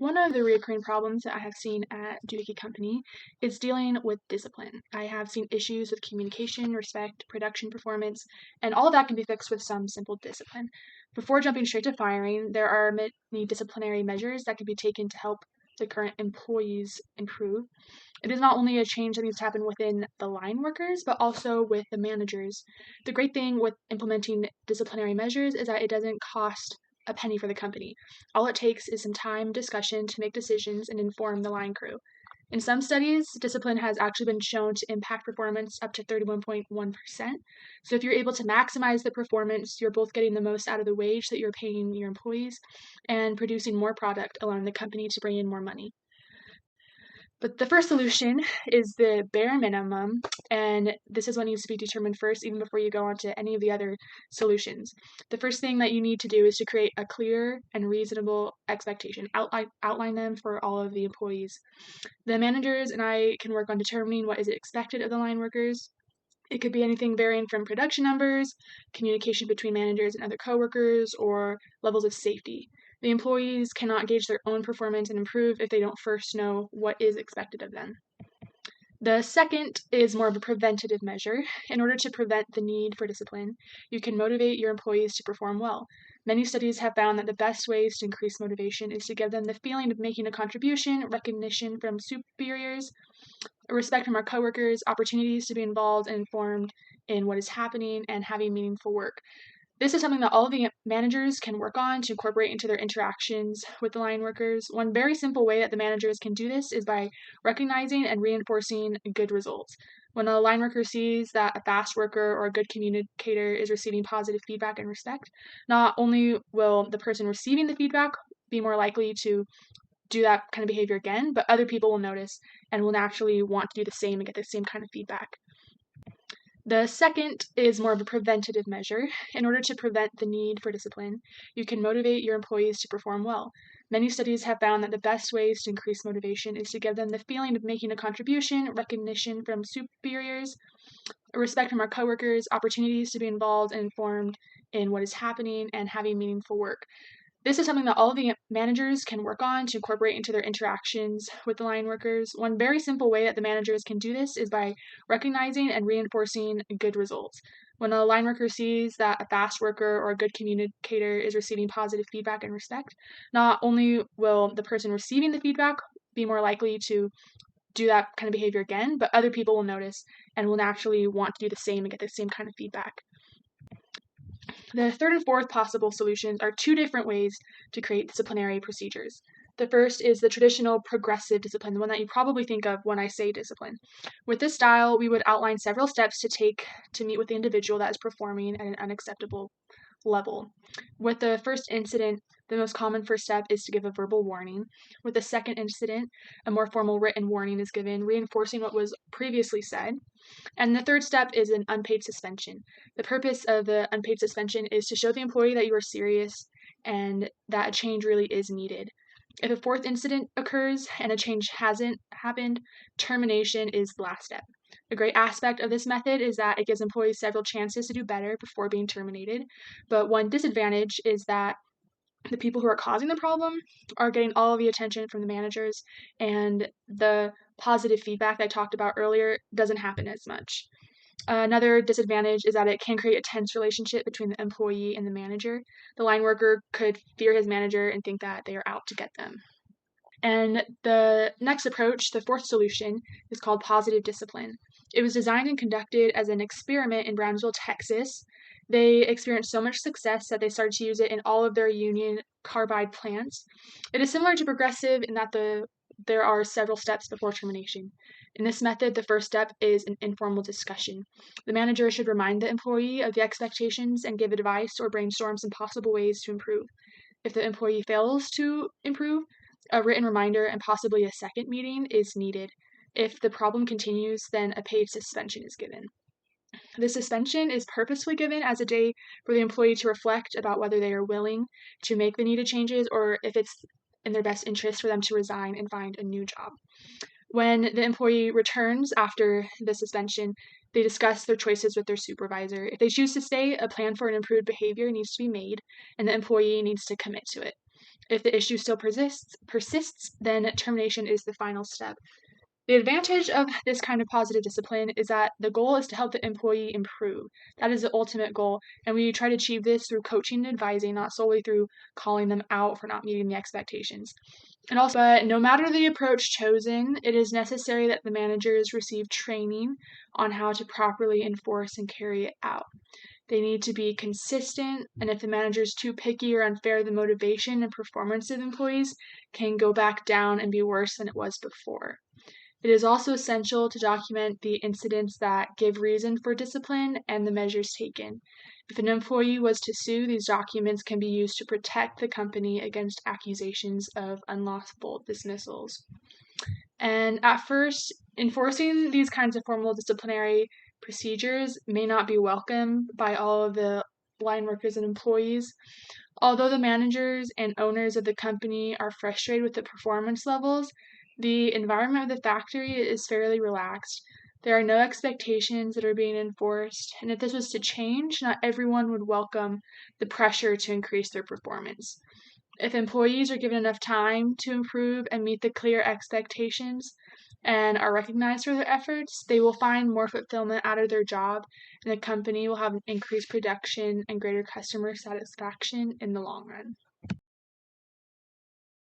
One of the recurring problems that I have seen at Doohickey Company is dealing with discipline. I have seen issues with communication, respect, production performance, and all of that can be fixed with some simple discipline. Before jumping straight to firing, there are many disciplinary measures that can be taken to help the current employees improve. It is not only a change that needs to happen within the line workers, but also with the managers. The great thing with implementing disciplinary measures is that it doesn't cost a penny for the company. All it takes is some time, discussion to make decisions and inform the line crew. In some studies, discipline has actually been shown to impact performance up to 31.1%. So if you're able to maximize the performance, you're both getting the most out of the wage that you're paying your employees and producing more product, allowing the company to bring in more money. But the first solution is the bare minimum, and this is what needs to be determined first, even before you go on to any of the other solutions. The first thing that you need to do is to create a clear and reasonable expectation. Outline them for all of the employees. The managers and I can work on determining what is expected of the line workers. It could be anything varying from production numbers, communication between managers and other coworkers, or levels of safety. The employees cannot gauge their own performance and improve if they don't first know what is expected of them. The second is more of a preventative measure. In order to prevent the need for discipline, you can motivate your employees to perform well. Many studies have found that the best ways to increase motivation is to give them the feeling of making a contribution, recognition from superiors, respect from our coworkers, opportunities to be involved and informed in what is happening, and having meaningful work. This is something that all of the managers can work on to incorporate into their interactions with the line workers. One very simple way that the managers can do this is by recognizing and reinforcing good results. When a line worker sees that a fast worker or a good communicator is receiving positive feedback and respect, not only will the person receiving the feedback be more likely to do that kind of behavior again, but other people will notice and will naturally want to do the same and get the same kind of feedback. The second is more of a preventative measure. In order to prevent the need for discipline, you can motivate your employees to perform well. Many studies have found that the best ways to increase motivation is to give them the feeling of making a contribution, recognition from superiors, respect from our coworkers, opportunities to be involved and informed in what is happening, and having meaningful work. This is something that all of the managers can work on to incorporate into their interactions with the line workers. One very simple way that the managers can do this is by recognizing and reinforcing good results. When a line worker sees that a fast worker or a good communicator is receiving positive feedback and respect, not only will the person receiving the feedback be more likely to do that kind of behavior again, but other people will notice and will naturally want to do the same and get the same kind of feedback. The third and fourth possible solutions are two different ways to create disciplinary procedures. The first is the traditional progressive discipline, the one that you probably think of when I say discipline. With this style, we would outline several steps to take to meet with the individual that is performing at an unacceptable level. With the first incident, the most common first step is to give a verbal warning. With the second incident, a more formal written warning is given, reinforcing what was previously said. And the third step is an unpaid suspension. The purpose of the unpaid suspension is to show the employee that you are serious and that a change really is needed. If a fourth incident occurs and a change hasn't happened, termination is the last step. A great aspect of this method is that it gives employees several chances to do better before being terminated, but one disadvantage is that the people who are causing the problem are getting all of the attention from the managers, and the positive feedback that I talked about earlier doesn't happen as much. Another disadvantage is that it can create a tense relationship between the employee and the manager. The line worker could fear his manager and think that they are out to get them. And the next approach, the fourth solution, is called positive discipline. It was designed and conducted as an experiment in Brownsville, Texas. They experienced so much success that they started to use it in all of their Union Carbide plants. It is similar to progressive in that there are several steps before termination. In this method, the first step is an informal discussion. The manager should remind the employee of the expectations and give advice or brainstorm some possible ways to improve. If the employee fails to improve, a written reminder and possibly a second meeting is needed. If the problem continues, then a paid suspension is given. The suspension is purposefully given as a day for the employee to reflect about whether they are willing to make the needed changes or if it's in their best interest for them to resign and find a new job. When the employee returns after the suspension, they discuss their choices with their supervisor. If they choose to stay, a plan for an improved behavior needs to be made, and the employee needs to commit to it. If the issue still persists, then termination is the final step. The advantage of this kind of positive discipline is that the goal is to help the employee improve. That is the ultimate goal, and we try to achieve this through coaching and advising, not solely through calling them out for not meeting the expectations. And also, but no matter the approach chosen, it is necessary that the managers receive training on how to properly enforce and carry it out. They need to be consistent, and if the manager is too picky or unfair, the motivation and performance of employees can go back down and be worse than it was before. It is also essential to document the incidents that give reason for discipline and the measures taken. If an employee was to sue, these documents can be used to protect the company against accusations of unlawful dismissals. And at first, enforcing these kinds of formal disciplinary procedures may not be welcomed by all of the line workers and employees. Although the managers and owners of the company are frustrated with the performance levels, the environment of the factory is fairly relaxed. There are no expectations that are being enforced, and if this was to change, not everyone would welcome the pressure to increase their performance. If employees are given enough time to improve and meet the clear expectations and are recognized for their efforts, they will find more fulfillment out of their job, and the company will have increased production and greater customer satisfaction in the long run.